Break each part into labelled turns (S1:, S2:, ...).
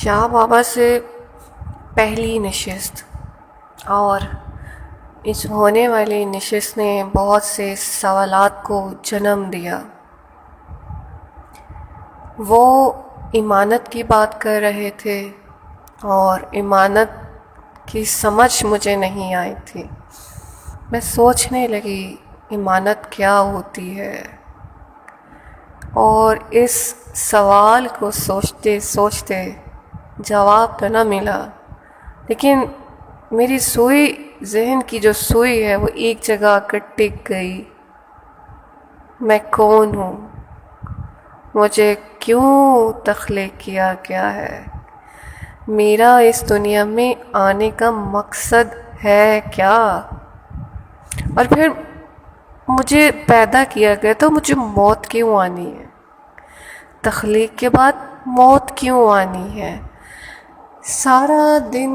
S1: شاہ بابا سے پہلی نشست اور اس ہونے والی نشست نے بہت سے سوالات کو جنم دیا۔ وہ امانت کی بات کر رہے تھے اور امانت کی سمجھ مجھے نہیں آئی تھی۔ میں سوچنے لگی امانت کیا ہوتی ہے، اور اس سوال کو سوچتے سوچتے جواب تو نہ ملا، لیکن میری سوئی، ذہن کی جو سوئی ہے وہ ایک جگہ کر ٹک گئی۔ میں کون ہوں؟ مجھے کیوں تخلیق کیا گیا ہے؟ میرا اس دنیا میں آنے کا مقصد ہے کیا؟ اور پھر مجھے پیدا کیا گیا تو مجھے موت کیوں آنی ہے؟ تخلیق کے بعد موت کیوں آنی ہے؟ سارا دن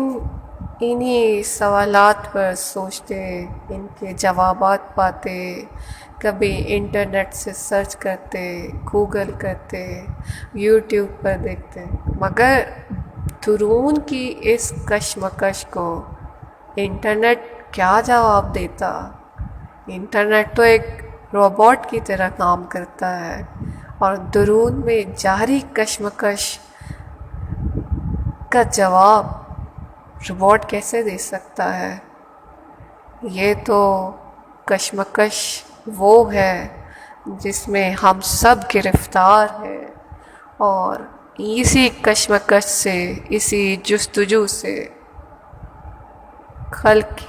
S1: انہی سوالات پر سوچتے، ان کے جوابات پاتے، کبھی انٹرنیٹ سے سرچ کرتے، گوگل کرتے، یوٹیوب پر دیکھتے، مگر درون کی اس کشمکش کو انٹرنیٹ کیا جواب دیتا؟ انٹرنیٹ تو ایک روبوٹ کی طرح کام کرتا ہے، اور درون میں جاری کشمکش کا جواب روبوٹ کیسے دے سکتا ہے؟ یہ تو کشمکش وہ ہے جس میں ہم سب گرفتار ہیں، اور اسی کشمکش سے، اسی جستجو سے خلق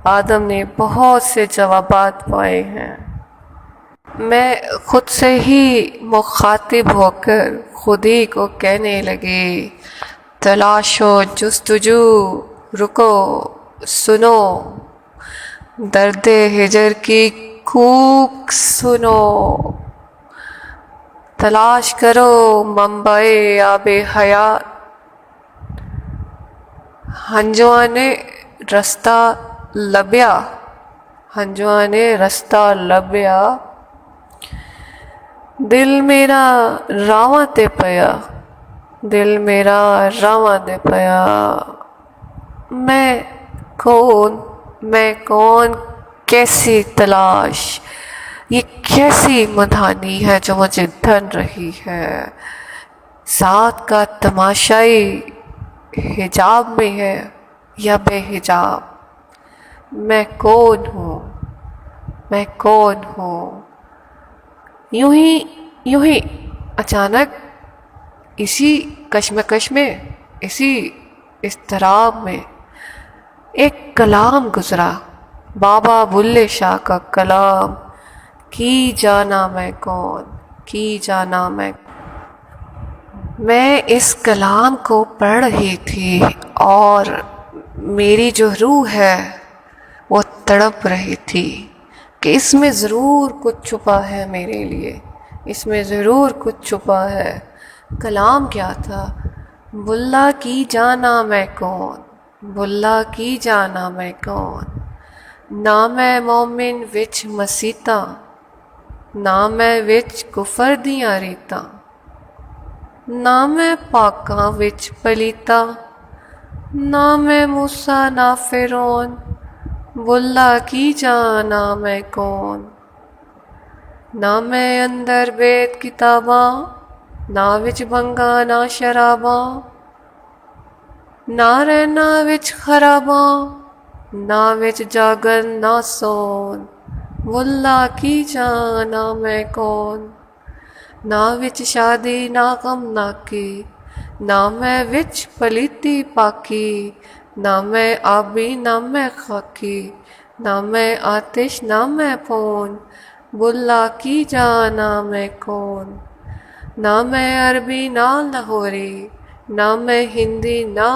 S1: آدم نے بہت سے جوابات پائے ہیں۔ میں خود سے ہی مخاطب ہو کر خود ہی کو کہنے لگی، تلاش و جستجو رکو، سنو درد ہجر کی کوک، سنو تلاش کرو منبع آب حیات۔ ہنجواں نے رستہ لبیا، ہنجواں نے رستہ لبیا، دل میرا راواں تے پیا، دل میرا راواں تے پیا۔ میں کون، کیسی تلاش، یہ کیسی مدھانی ہے جو مجھے دھن رہی ہے؟ ذات کا تماشائی حجاب میں ہے یا بے حجاب؟ میں کون ہوں؟ میں کون ہوں؟ یوں ہی اچانک اسی کشمکش میں، اسی اضطراب میں ایک کلام گزرا، بابا بلے شاہ کا کلام، کی جانا میں کون، کی جانا میں اس کلام کو پڑھ رہی تھی، اور میری جو روح ہے وہ تڑپ رہی تھی کہ اس میں ضرور کچھ چھپا ہے میرے لیے، اس میں ضرور کچھ چھپا ہے۔ کلام کیا تھا؟ بلا کی جانا میں کون، بلا کی جانا میں کون، نہ میں مومن وچ مسیتاں، نہ میں وچ کفر دیاں ریتاں، نہ میں پاکاں وچ پلیتا، نہ میں موسیٰ نہ فرعون، بلا کی جانا میں کون، نہ میں اندر بیت کتاباں، نہ وچ بھنگا نہ شراباں، نہ رہنا وچ خراباں، نہ وچ جاگن نہ سون، بلا کی جانا میں کون، نہ وچ شادی نہ غم ناکی، نہ میں وچ پلیتی پاکی، نہ میں آبی نہ میں خاکی، نہ میں آتش نہ میں پون، بلا کی جانا میں کون، نہ میں عربی نہ لاہوری، نہ میں ہندی نہ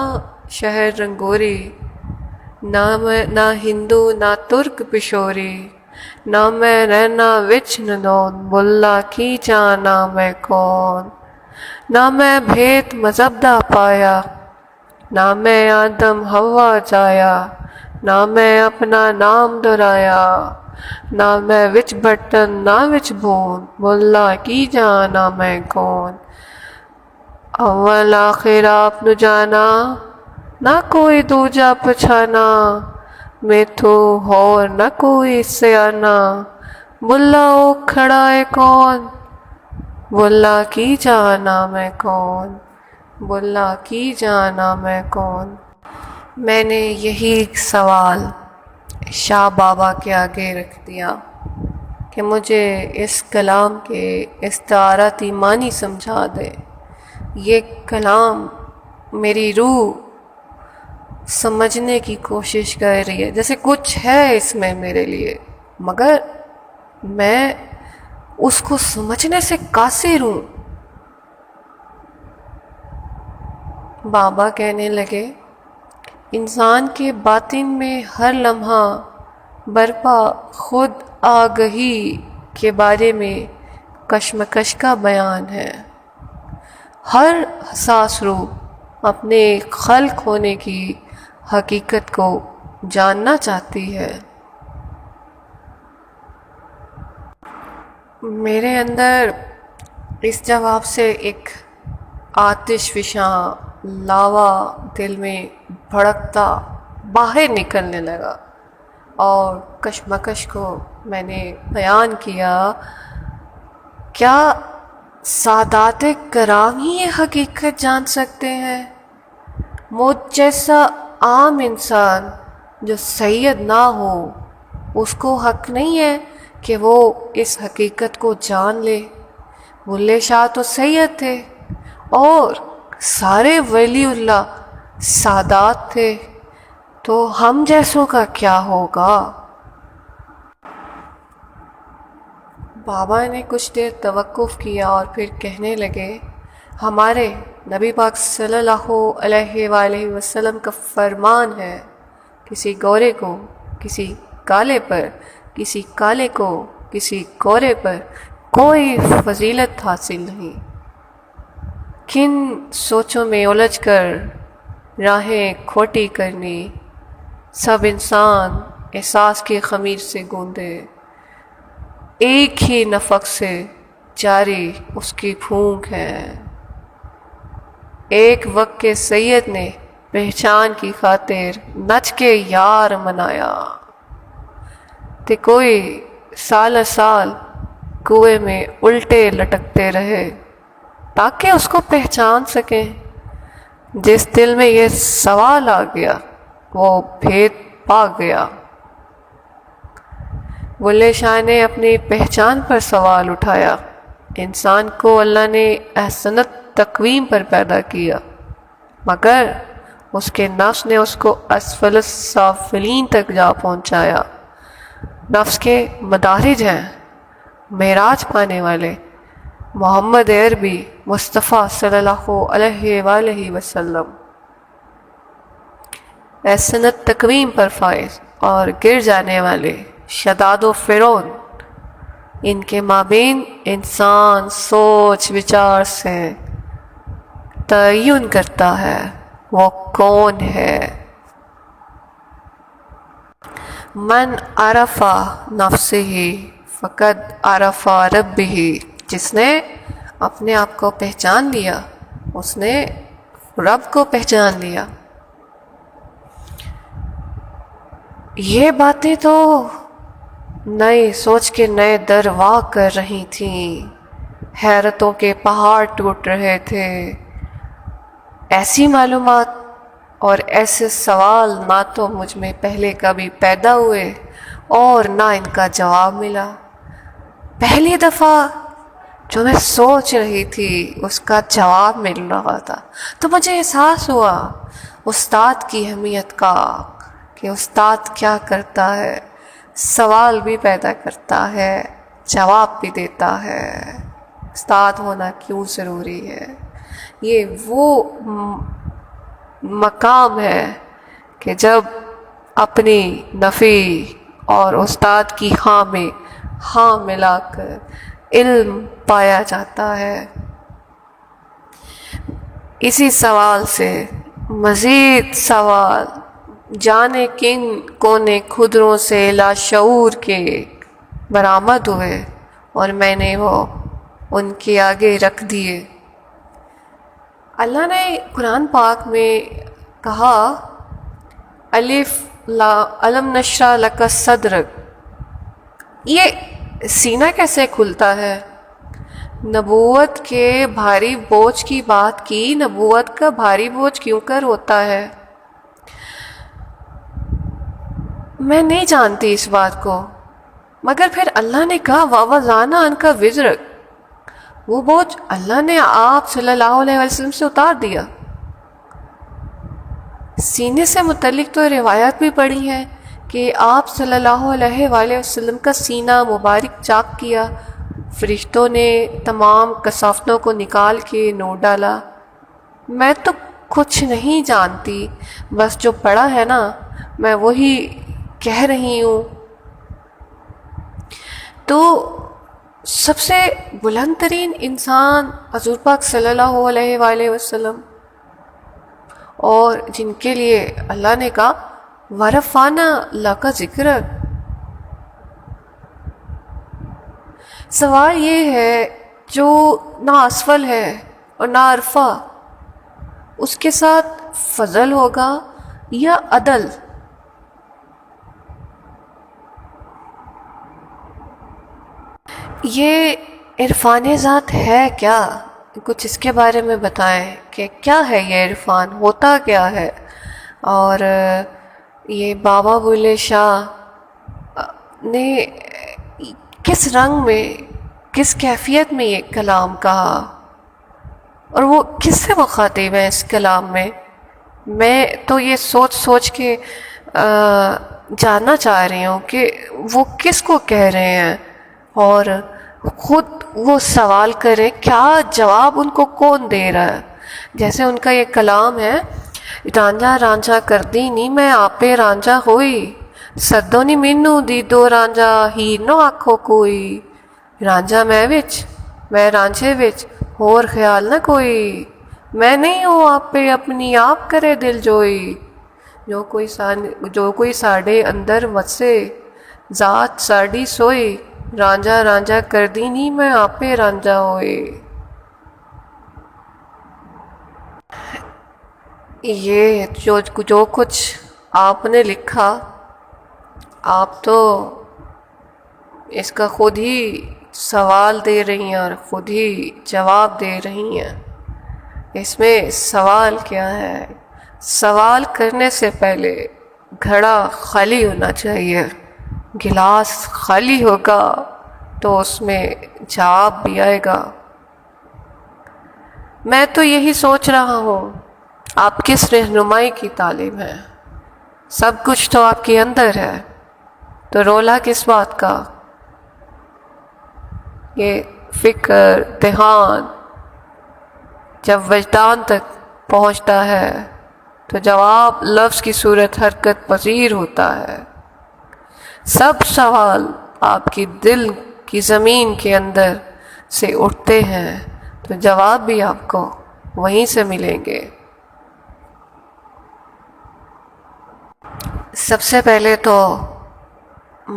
S1: شہر رنگوری، نہ ہندو نہ ترک پشوری، نہ میں رہنا وچ ندون، بلا کی جانا میں کون، نہ میں بھیت مذہب دا پایا، نہ میں آدم حوا جایا، نہ میں اپنا نام دہرایا، نہ میں وچ بٹن نہ وچ بون، بلا کی جانا میں کون۔ اول آخر آپ نو جانا، نہ کوئی دوجا پچھانا، میں تو ہور نہ کوئی سیانا، بلا او کھڑا ہے کون، بلا کی جانا میں کون، بلا کی جانا میں کون۔ میں نے یہی سوال شاہ بابا کے آگے رکھ دیا کہ مجھے اس کلام کے استعارتی معنی سمجھا دے۔ یہ کلام میری روح سمجھنے کی کوشش کر رہی ہے، جیسے کچھ ہے اس میں میرے لیے، مگر میں اس کو سمجھنے سے قاصر ہوں۔ بابا کہنے لگے، انسان کے باطن میں ہر لمحہ برپا خود آگہی کے بارے میں کشمکش کا بیان ہے۔ ہر حساس روح اپنے خلق ہونے کی حقیقت کو جاننا چاہتی ہے۔ میرے اندر اس جواب سے ایک آتش فشاں لاوا دل میں بھڑکتا باہر نکلنے لگا، اور کشمکش کو میں نے بیان کیا۔ کیا سادات کرام ہی یہ حقیقت جان سکتے ہیں؟ مجھ جیسا عام انسان جو سید نہ ہو، اس کو حق نہیں ہے کہ وہ اس حقیقت کو جان لے۔ بلے شاہ تو سید تھے اور سارے ولی اللہ سادات تھے، تو ہم جیسوں کا کیا ہوگا؟ بابا نے کچھ دیر توقف کیا اور پھر کہنے لگے، ہمارے نبی پاک صلی اللہ علیہ وآلہ وسلم کا فرمان ہے، کسی گورے کو کسی کالے پر، کسی کالے کو کسی گورے پر کوئی فضیلت حاصل نہیں۔ کن سوچوں میں الجھ کر راہیں کھوٹی کرنی، سب انسان احساس کی خمیر سے گوندے، ایک ہی نفق سے جاری اس کی پھونک ہے۔ ایک وقت کے سید نے پہچان کی خاطر نچ کے یار منایا، تے کوئی سال سال کنویں میں الٹے لٹکتے رہے تاکہ اس کو پہچان سکیں۔ جس دل میں یہ سوال آ گیا وہ بھید پا گیا۔ بلے شاہ نے اپنی پہچان پر سوال اٹھایا۔ انسان کو اللہ نے احسنت تقویم پر پیدا کیا، مگر اس کے نفس نے اس کو اسفل السافلین تک جا پہنچایا۔ نفس کے مدارج ہیں معراج پانے والے محمد عربی مصطفیٰ صلی اللہ علیہ وآلہ وسلم، احسنت تقویم پر فائز اور گر جانے والے شداد و فرعون۔ ان کے مابین انسان سوچ وچار سے تعین کرتا ہے وہ کون ہے۔ من عرف نفسہ فقد عرف ربہ، جس نے اپنے آپ کو پہچان لیا اس نے رب کو پہچان لیا۔ یہ باتیں تو نئے سوچ کے نئے در واہ کر رہی تھیں، حیرتوں کے پہاڑ ٹوٹ رہے تھے۔ ایسی معلومات اور ایسے سوال نہ تو مجھ میں پہلے کبھی پیدا ہوئے اور نہ ان کا جواب ملا۔ پہلی دفعہ جو میں سوچ رہی تھی اس کا جواب مل رہا تھا، تو مجھے احساس ہوا استاد کی اہمیت کا، کہ استاد کیا کرتا ہے، سوال بھی پیدا کرتا ہے، جواب بھی دیتا ہے۔ استاد ہونا کیوں ضروری ہے؟ یہ وہ مقام ہے کہ جب اپنی نفی اور استاد کی ہاں میں ہاں ملا کر علم پایا جاتا ہے۔ اسی سوال سے مزید سوال جانے کن کونے خدروں سے لاشعور کے برآمد ہوئے اور میں نے وہ ان کے آگے رکھ دیے۔ اللہ نے قرآن پاک میں کہا الف لا علم نشرح لک صدرک، یہ سینہ کیسے کھلتا ہے؟ نبوت کے بھاری بوجھ کی بات کی، نبوت کا بھاری بوجھ کیوں کر ہوتا ہے؟ میں نہیں جانتی اس بات کو، مگر پھر اللہ نے کہا وَوَضَعْنَا عَنْكَ وِزْرَكَ، وہ بوجھ اللہ نے آپ صلی اللہ علیہ وسلم سے اتار دیا۔ سینے سے متعلق تو روایات بھی پڑھی ہیں کہ آپ صلی اللہ علیہ وآلہ وسلم کا سینہ مبارک چاک کیا، فرشتوں نے تمام کثافتوں کو نکال کے نوٹ ڈالا۔ میں تو کچھ نہیں جانتی، بس جو پڑھا ہے نا میں وہی کہہ رہی ہوں۔ تو سب سے بلند ترین انسان حضور پاک صلی اللہ علیہ وآلہ وسلم، اور جن کے لیے اللہ نے کہا وَرَفَعْنَا لَكَ ذِكْرَكَ۔ سوال یہ ہے جو نہ اسفل ہے اور نہ عرفہ، اس کے ساتھ فضل ہوگا یا عدل؟ یہ عرفان ذات ہے کیا؟ کچھ اس کے بارے میں بتائیں کہ کیا ہے یہ عرفان، ہوتا کیا ہے؟ اور یہ بابا بلے شاہ نے کس رنگ میں، کس کیفیت میں یہ کلام کہا، اور وہ کس سے مخاطب ہیں اس کلام میں؟ میں تو یہ سوچ سوچ کے جاننا چاہ رہی ہوں کہ وہ کس کو کہہ رہے ہیں، اور خود وہ سوال کریں کیا جواب ان کو کون دے رہا ہے۔ جیسے ان کا یہ کلام ہے رانجھا رانجھا کر دی نی میں آپے رانجھا ہوئی، سدو نی مینو دی دو رانجھا ہی نو آکھو کوئی، رانجھا میں رانجھے وچ ہور خیال نہ کوئی، میں نہیں ہوں آپ پہ اپنی آپ کرے دل جوئی، جو کوئی ساڑے اندر وسے ذات ساڑی سوئی، رانجھا رانجھا کر دی نی میں آپے رانجھا ہوئے۔ یہ جو کچھ آپ نے لکھا، آپ تو اس کا خود ہی سوال دے رہی ہیں اور خود ہی جواب دے رہی ہیں۔ اس میں سوال کیا ہے؟ سوال کرنے سے پہلے گھڑا خالی ہونا چاہیے، گلاس خالی ہوگا تو اس میں جواب بھی آئے گا۔ میں تو یہی سوچ رہا ہوں آپ کس رہنمائی کی طالب ہیں؟ سب کچھ تو آپ کے اندر ہے، تو رولا کس بات کا؟ یہ فکر دھیان جب وجدان تک پہنچتا ہے تو جواب لفظ کی صورت حرکت پذیر ہوتا ہے۔ سب سوال آپ کی دل کی زمین کے اندر سے اٹھتے ہیں تو جواب بھی آپ کو وہیں سے ملیں گے۔ سب سے پہلے تو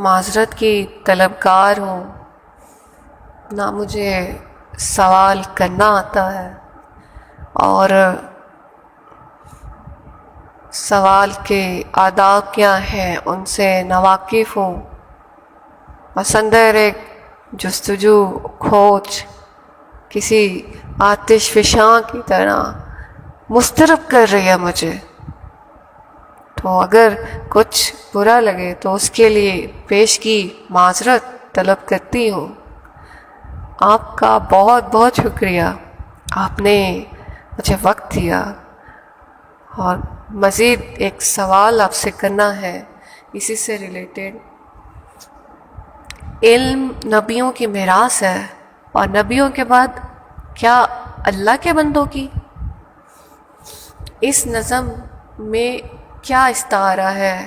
S1: معذرت کی طلبگار ہوں، نہ مجھے سوال کرنا آتا ہے اور سوال کے آداب کیا ہیں ان سے ناواقف ہوں۔ بس اندر ایک جستجو کھوج کسی آتش فشاں کی طرح مضطرب کر رہی ہے مجھے، تو اگر کچھ برا لگے تو اس کے لیے پیش کی معذرت طلب کرتی ہوں۔ آپ کا بہت بہت شکریہ، آپ نے مجھے وقت دیا، اور مزید ایک سوال آپ سے کرنا ہے اسی سے ریلیٹڈ۔ علم نبیوں کی میراث ہے، اور نبیوں کے بعد کیا اللہ کے بندوں کی؟ اس نظم میں کیا استعارہ ہے؟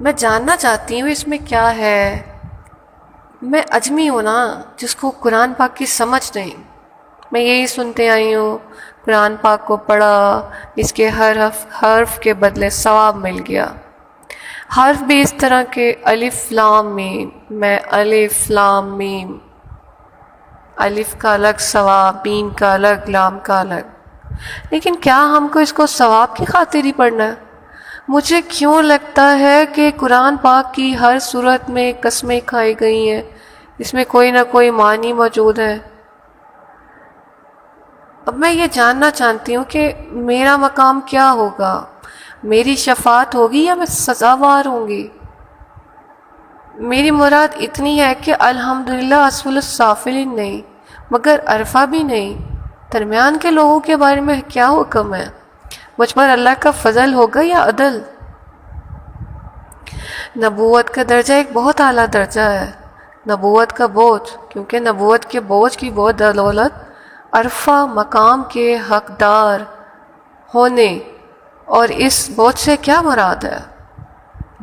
S1: میں جاننا چاہتی ہوں اس میں کیا ہے۔ میں عجمی ہوں نا، جس کو قرآن پاک کی سمجھ نہیں۔ میں یہی سنتے آئی ہوں، قرآن پاک کو پڑھا، اس کے ہر حرف کے بدلے ثواب مل گیا۔ حرف بھی اس طرح کے الف لام میم، میں الف لام میم، الف کا الگ ثواب، میم کا الگ، لام کا الگ۔ لیکن کیا ہم کو اس کو ثواب کی خاطر ہی پڑھنا ہے؟ مجھے کیوں لگتا ہے کہ قرآن پاک کی ہر صورت میں قسمیں کھائی گئی ہیں، اس میں کوئی نہ کوئی معنی موجود ہے۔ اب میں یہ جاننا چاہتی ہوں کہ میرا مقام کیا ہوگا، میری شفاعت ہوگی یا میں سزاوار ہوں گی؟ میری مراد اتنی ہے کہ الحمدللہ اسفل السافلین نہیں، مگر عرفہ بھی نہیں، درمیان کے لوگوں کے بارے میں کیا حکم ہے؟ مجھ پر اللہ کا فضل ہوگا یا عدل؟ نبوت کا درجہ ایک بہت اعلیٰ درجہ ہے، نبوت کا بوجھ، کیونکہ نبوت کے بوجھ کی بہت دولت عرفہ مقام کے حقدار ہونے، اور اس بوجھ سے کیا مراد ہے؟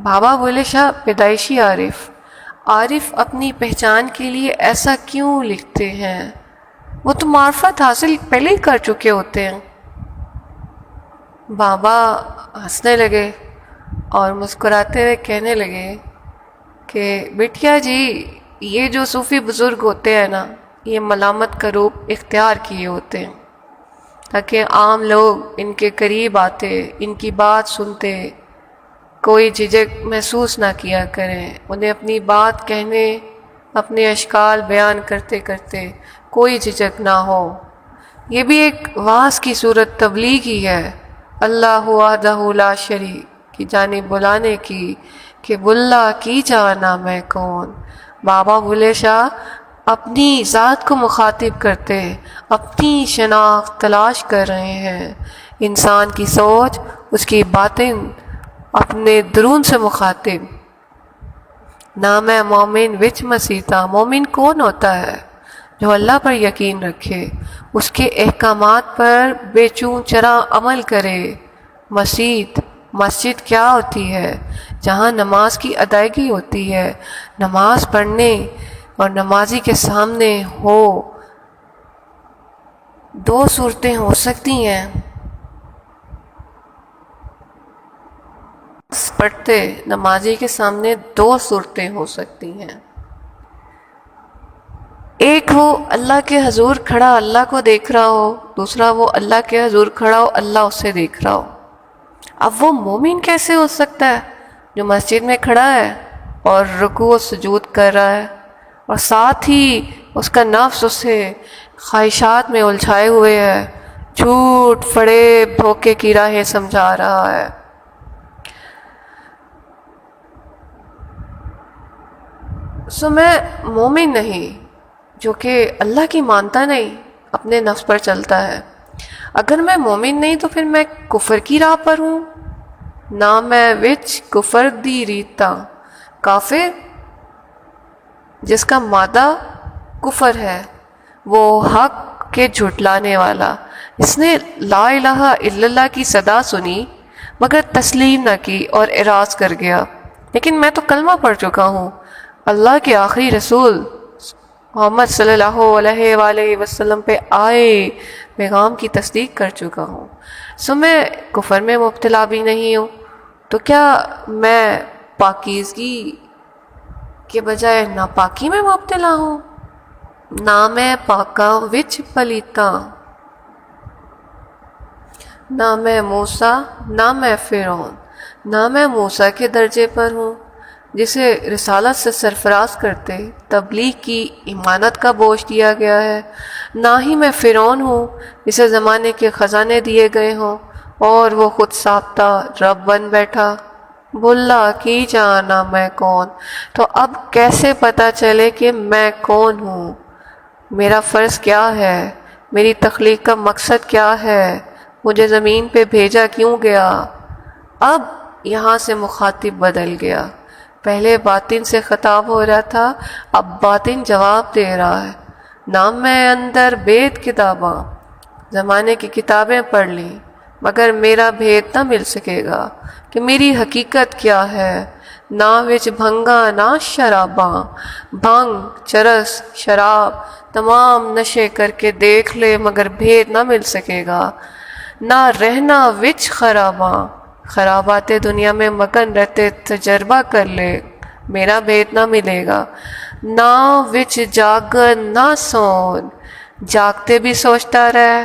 S1: بابا بولے شاہ پیدائشی عارف اپنی پہچان کے لیے ایسا کیوں لکھتے ہیں؟ وہ تو معرفت حاصل پہلے ہی کر چکے ہوتے ہیں۔ بابا ہنسنے لگے اور مسکراتے ہوئے کہنے لگے کہ بٹیا جی، یہ جو صوفی بزرگ ہوتے ہیں نا، یہ ملامت کا روپ اختیار کیے ہوتے ہیں تاکہ عام لوگ ان کے قریب آتے، ان کی بات سنتے کوئی جھجک محسوس نہ کیا کریں، انہیں اپنی بات کہنے، اپنے اشکال بیان کرتے کرتے کوئی جھجک نہ ہو۔ یہ بھی ایک واعظ کی صورت تبلیغ ہی ہے، اللہ وحدہ لا شریک کی جانب بلانے کی کہ بلا کی جانا میں کون۔ بابا بلے شاہ اپنی ذات کو مخاطب کرتے، اپنی شناخت تلاش کر رہے ہیں، انسان کی سوچ، اس کی باطن، اپنے درون سے مخاطب۔ نام ہے مومن وچ مسیتا، مومن کون ہوتا ہے؟ جو اللہ پر یقین رکھے، اس کے احکامات پر بے چون چرا عمل کرے۔ مسجد کیا ہوتی ہے؟ جہاں نماز کی ادائیگی ہوتی ہے، نماز پڑھنے اور نمازی کے سامنے ہو۔ دو صورتیں ہو سکتی ہیں، پڑھتے نمازی کے سامنے دو صورتیں ہو سکتی ہیں، ایک وہ اللہ کے حضور کھڑا اللہ کو دیکھ رہا ہو، دوسرا وہ اللہ کے حضور کھڑا ہو اللہ اسے دیکھ رہا ہو۔ اب وہ مومن کیسے ہو سکتا ہے جو مسجد میں کھڑا ہے اور رکوع و سجود کر رہا ہے اور ساتھ ہی اس کا نفس اسے خواہشات میں الجھائے ہوئے ہے، جھوٹ فریب دھوکے کی راہیں سمجھا رہا ہے۔ میں مومن نہیں جو کہ اللہ کی مانتا نہیں، اپنے نفس پر چلتا ہے۔ اگر میں مومن نہیں تو پھر میں کفر کی راہ پر ہوں۔ نہ میں وچ کفر دی ریتا، کافر جس کا مادہ کفر ہے، وہ حق کے جھٹلانے والا، اس نے لا الہ الا اللہ کی صدا سنی مگر تسلیم نہ کی اور اعراض کر گیا۔ لیکن میں تو کلمہ پڑھ چکا ہوں، اللہ کے آخری رسول محمد صلی اللہ علیہ وآلہ وسلم پہ آئے پیغام کی تصدیق کر چکا ہوں، میں کفر میں مبتلا بھی نہیں ہوں، تو کیا میں پاکیزگی کے بجائے ناپاکی میں مبتلا ہوں؟ نہ میں پاکاں وچ پلیتا، نہ میں موسیٰ نہ میں فرعون، نہ میں موسیٰ کے درجے پر ہوں جسے رسالت سے سرفراز کرتے تبلیغ کی امانت کا بوجھ دیا گیا ہے، نہ ہی میں فرعون ہوں جسے زمانے کے خزانے دیے گئے ہوں اور وہ خود ساختہ رب بن بیٹھا۔ بلا کی جانا میں کون، تو اب کیسے پتہ چلے کہ میں کون ہوں، میرا فرض کیا ہے، میری تخلیق کا مقصد کیا ہے، مجھے زمین پہ بھیجا کیوں گیا؟ اب یہاں سے مخاطب بدل گیا، پہلے باطن سے خطاب ہو رہا تھا، اب باطن جواب دے رہا ہے۔ نام میں اندر بید کتاباں، زمانے کی کتابیں پڑھ لیں مگر میرا بھید نہ مل سکے گا کہ میری حقیقت کیا ہے۔ نہ وچ بھنگا نہ شراباں، بھنگ چرس شراب تمام نشے کر کے دیکھ لے مگر بھید نہ مل سکے گا۔ نہ رہنا وچ خراباں، خرابات دنیا میں مگن رہتے تجربہ کر لے میرا بھید نہ ملے گا۔ نہ وچ جاگن نہ سون، جاگتے بھی سوچتا رہے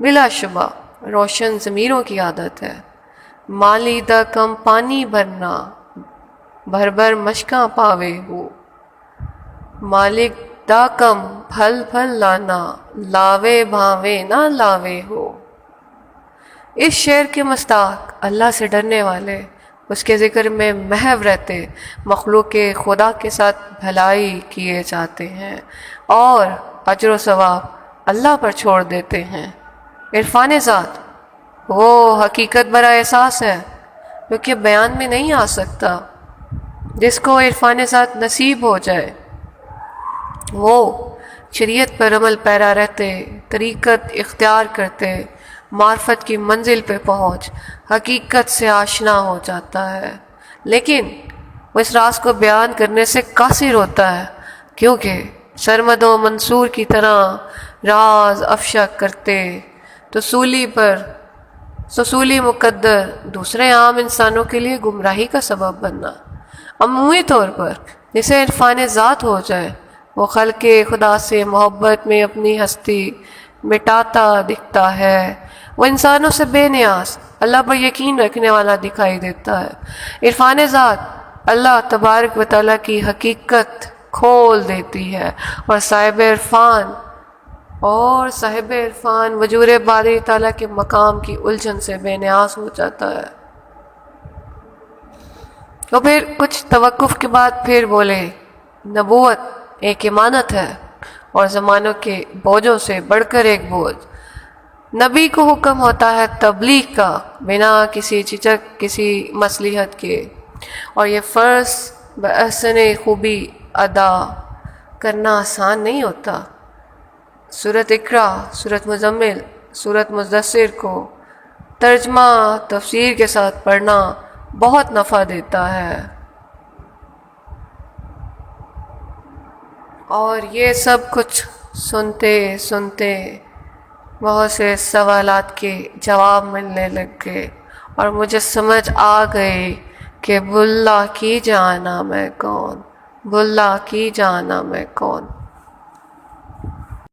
S1: بلا شبہ روشن ضمیروں کی عادت ہے، مالیدہ کم پانی بھرنا، بھر بھر مشکاں پاوے ہو، مالک دا کم پھل پھل لانا، لاوے بھاوے نہ لاوے ہو۔ اس شعر کے مستاق اللہ سے ڈرنے والے، اس کے ذکر میں محو رہتے، مخلوق کے خدا کے ساتھ بھلائی کیے جاتے ہیں اور اجر و ثواب اللہ پر چھوڑ دیتے ہیں۔ عرفان ذات وہ حقیقت برا احساس ہے جو کہ بیان میں نہیں آ سکتا۔ جس کو عرفان ذات نصیب ہو جائے وہ شریعت پر عمل پیرا رہتے، طریقت اختیار کرتے، معرفت کی منزل پہ پہنچ حقیقت سے آشنا ہو جاتا ہے، لیکن وہ اس راز کو بیان کرنے سے قاصر ہوتا ہے، کیونکہ سرمد و منصور کی طرح راز افشا کرتے تو سولی مقدر دوسرے عام انسانوں کے لیے گمراہی کا سبب بننا۔ عمومی طور پر جسے عرفان ذات ہو جائے وہ خلق خدا سے محبت میں اپنی ہستی مٹاتا دکھتا ہے، وہ انسانوں سے بے نیاز اللہ پر یقین رکھنے والا دکھائی دیتا ہے۔ عرفان ذات اللہ تبارک و تعالیٰ کی حقیقت کھول دیتی ہے اور صاحب عرفان وجود باری تعالیٰ کے مقام کی الجھن سے بے نیاز ہو جاتا ہے۔ تو پھر کچھ توقف کے بعد پھر بولے، نبوت ایک امانت ہے اور زمانوں کے بوجھوں سے بڑھ کر ایک بوجھ۔ نبی کو حکم ہوتا ہے تبلیغ کا بنا کسی جھجک، کسی مصلحت کے، اور یہ فرض بحسن خوبی ادا کرنا آسان نہیں ہوتا۔ سورۃ اقرا، سورۃ مزمل، سورۃ مدثر کو ترجمہ تفسیر کے ساتھ پڑھنا بہت نفع دیتا ہے، اور یہ سب کچھ سنتے سنتے بہت سے سوالات کے جواب ملنے لگ گئے اور مجھے سمجھ آ گئی کہ بلا کی جانا میں کون، بلا کی جانا میں کون۔